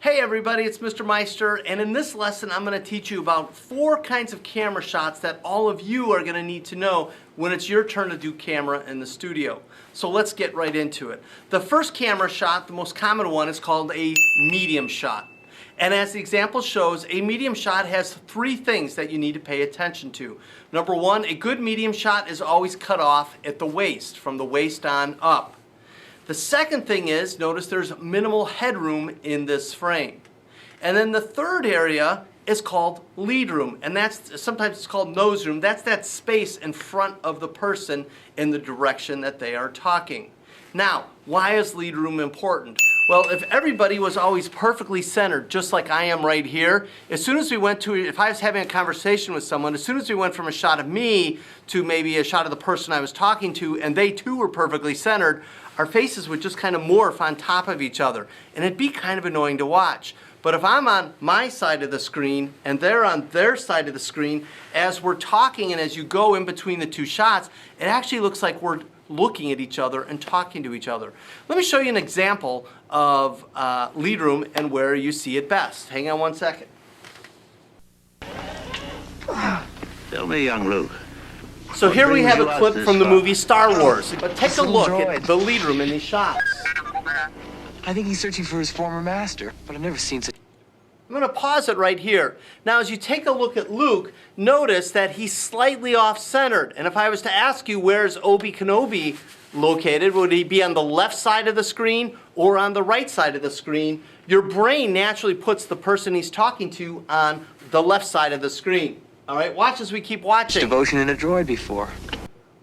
Hey everybody, it's Mr. Meister, and in this lesson I'm going to teach you about 4 kinds of camera shots that all of you are going to need to know when it's your turn to do camera in the studio. So let's get right into it. The first camera shot, the most common one, is called a medium shot. And as the example shows, a medium shot has 3 things that you need to pay attention to. Number 1, a good medium shot is always cut off at the waist, from the waist on up. The second thing is, notice there's minimal headroom in this frame. And then the third area is called lead room, and sometimes it's called nose room. That's that space in front of the person in the direction that they are talking. Now, why is lead room important? Well, if everybody was always perfectly centered, just like I am right here, if I was having a conversation with someone, as soon as we went from a shot of me to maybe a shot of the person I was talking to, and they too were perfectly centered, our faces would just kind of morph on top of each other, and it'd be kind of annoying to watch. But if I'm on my side of the screen and they're on their side of the screen, as we're talking and as you go in between the 2 shots, it actually looks like we're looking at each other and talking to each other. Let me show you an example of lead room and where you see it best. Hang on one second. Tell me, young Luke. So here we have a clip from the movie Star Wars. But take a look at the lead room in these shots. I think he's searching for his former master, but I've never seen such... I'm going to pause it right here. Now, as you take a look at Luke, notice that he's slightly off-centered. And if I was to ask you, where's Obi Kenobi located? Would he be on the left side of the screen or on the right side of the screen? Your brain naturally puts the person he's talking to on the left side of the screen. All right, watch as we keep watching. Devotion in a droid before.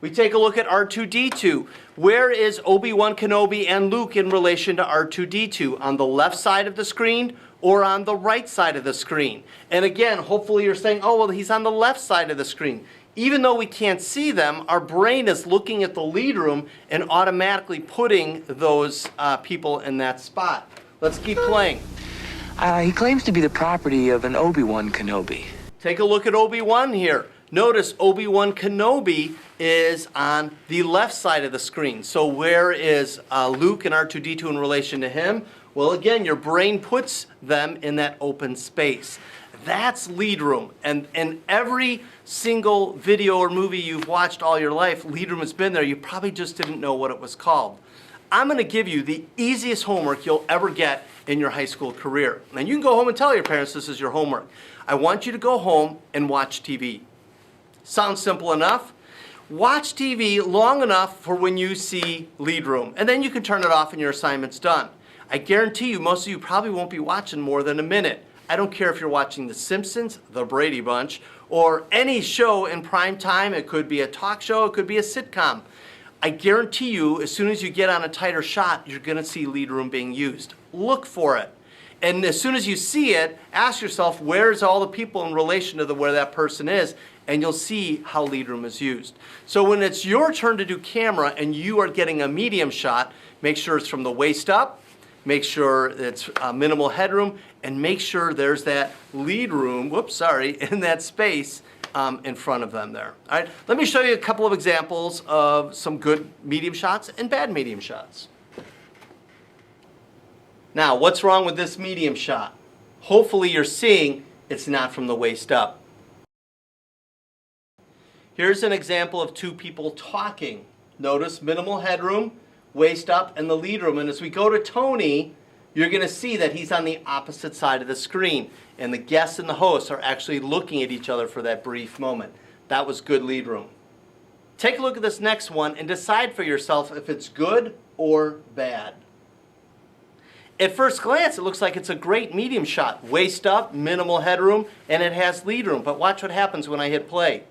We take a look at R2-D2. Where is Obi-Wan Kenobi and Luke in relation to R2-D2? On the left side of the screen or on the right side of the screen? And again, hopefully you're saying, oh, well, he's on the left side of the screen. Even though we can't see them, our brain is looking at the lead room and automatically putting those people in that spot. Let's keep playing. He claims to be the property of an Obi-Wan Kenobi. Take a look at Obi-Wan here. Notice Obi-Wan Kenobi is on the left side of the screen. So where is Luke and R2-D2 in relation to him? Well, again, your brain puts them in that open space. That's lead room. And in every single video or movie you've watched all your life, lead room has been there. You probably just didn't know what it was called. I'm going to give you the easiest homework you'll ever get in your high school career. And you can go home and tell your parents this is your homework. I want you to go home and watch TV. Sounds simple enough? Watch TV long enough for when you see lead room, and then you can turn it off and your assignment's done. I guarantee you, most of you probably won't be watching more than a minute. I don't care if you're watching The Simpsons, The Brady Bunch, or any show in prime time. It could be a talk show, it could be a sitcom. I guarantee you, as soon as you get on a tighter shot, you're going to see lead room being used. Look for it. And as soon as you see it, ask yourself, where's all the people in relation to where that person is? And you'll see how lead room is used. So when it's your turn to do camera and you are getting a medium shot, make sure it's from the waist up, make sure it's minimal headroom, and make sure there's that lead room, in that space in front of them there. All right, let me show you a couple of examples of some good medium shots and bad medium shots. Now, what's wrong with this medium shot? Hopefully you're seeing it's not from the waist up. Here's an example of 2 people talking. Notice minimal headroom, waist up, and the lead room. And as we go to Tony, you're going to see that he's on the opposite side of the screen. And the guests and the hosts are actually looking at each other for that brief moment. That was good lead room. Take a look at this next one and decide for yourself if it's good or bad. At first glance, it looks like it's a great medium shot. Waist up, minimal headroom, and it has lead room. But watch what happens when I hit play.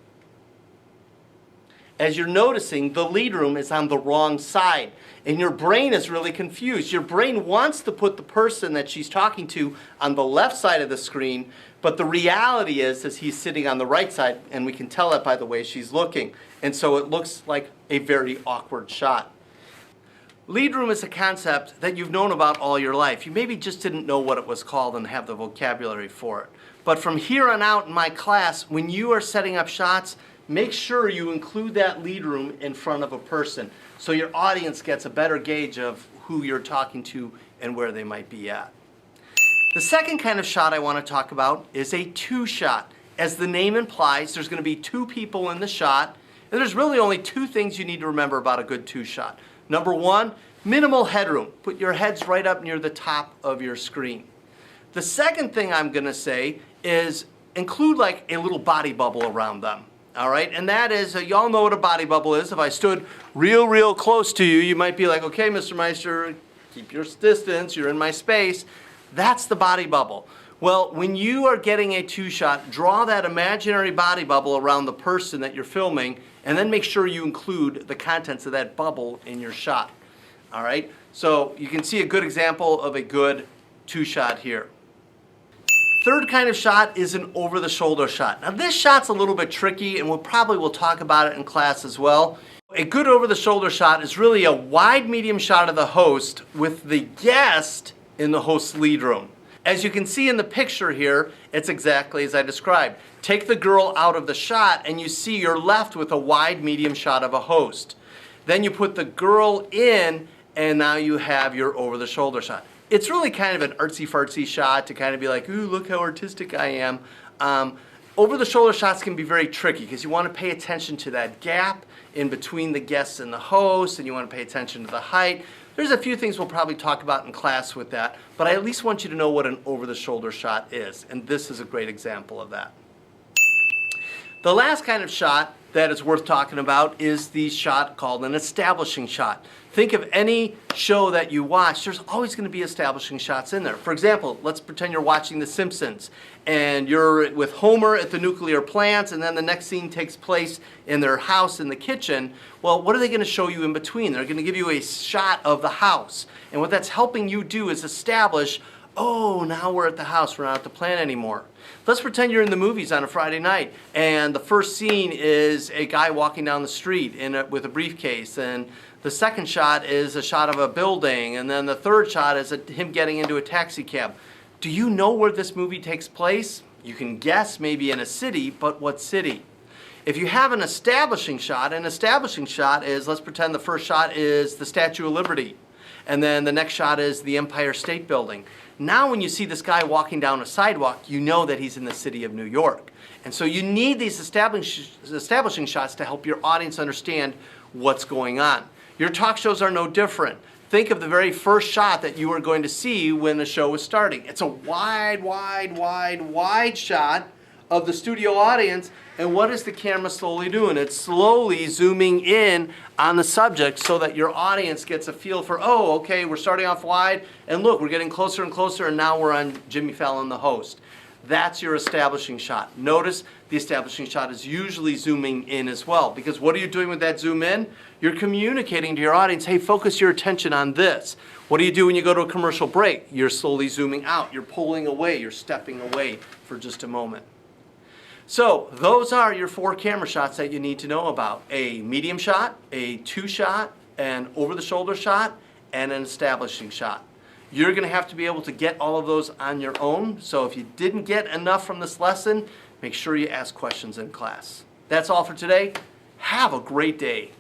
As you're noticing, the lead room is on the wrong side. And your brain is really confused. Your brain wants to put the person that she's talking to on the left side of the screen, but the reality is he's sitting on the right side, and we can tell that by the way she's looking. And so it looks like a very awkward shot. Lead room is a concept that you've known about all your life. You maybe just didn't know what it was called and have the vocabulary for it. But from here on out in my class, when you are setting up shots, make sure you include that lead room in front of a person so your audience gets a better gauge of who you're talking to and where they might be at. The second kind of shot I want to talk about is a two shot. As the name implies, there's going to be two people in the shot, and there's really only two things you need to remember about a good two shot. Number one, minimal headroom. Put your heads right up near the top of your screen. The second thing I'm going to say is include like a little body bubble around them. All right, and that is, y'all know what a body bubble is. If I stood real close to you, you might be like, okay, Mr. Meister, keep your distance, you're in my space. That's the body bubble. Well, when you are getting a two shot, draw that imaginary body bubble around the person that you're filming, and then make sure you include the contents of that bubble in your shot. All right, so you can see a good example of a good two shot here. Third kind of shot is an over-the-shoulder shot. Now this shot's a little bit tricky, and we'll talk about it in class as well. A good over-the-shoulder shot is really a wide medium shot of the host with the guest in the host's lead room. As you can see in the picture here, it's exactly as I described. Take the girl out of the shot and you see you're left with a wide medium shot of a host. Then you put the girl in and now you have your over-the-shoulder shot. It's really kind of an artsy-fartsy shot to kind of be like, ooh, look how artistic I am. Over-the-shoulder shots can be very tricky because you want to pay attention to that gap in between the guests and the host, and you want to pay attention to the height. There's a few things we'll probably talk about in class with that, but I at least want you to know what an over-the-shoulder shot is, and this is a great example of that. The last kind of shot that is worth talking about is the shot called an establishing shot. Think of any show that you watch, there's always going to be establishing shots in there. For example, let's pretend you're watching The Simpsons and you're with Homer at the nuclear plant, and then the next scene takes place in their house in the kitchen. Well, what are they going to show you in between? They're going to give you a shot of the house. And what that's helping you do is establish, oh, now we're at the house, we're not at the plant anymore. Let's pretend you're in the movies on a Friday night, and the first scene is a guy walking down the street with a briefcase, and the second shot is a shot of a building, and then the third shot is him getting into a taxi cab. Do you know where this movie takes place? You can guess maybe in a city, but what city? If you have an establishing shot is, let's pretend the first shot is the Statue of Liberty, and then the next shot is the Empire State Building. Now when you see this guy walking down a sidewalk, you know that he's in the city of New York. And so you need these establishing shots to help your audience understand what's going on. Your talk shows are no different. Think of the very first shot that you are going to see when the show is starting. It's a wide shot of the studio audience, and what is the camera slowly doing? It's slowly zooming in on the subject so that your audience gets a feel for, oh, okay, we're starting off wide, and look, we're getting closer and closer, and now we're on Jimmy Fallon, the host. That's your establishing shot. Notice the establishing shot is usually zooming in as well, because what are you doing with that zoom in? You're communicating to your audience, hey, focus your attention on this. What do you do when you go to a commercial break? You're slowly zooming out, you're pulling away, you're stepping away for just a moment. So those are your 4 camera shots that you need to know about. A medium shot, a two shot, an over-the-shoulder shot, and an establishing shot. You're going to have to be able to get all of those on your own. So if you didn't get enough from this lesson, make sure you ask questions in class. That's all for today. Have a great day.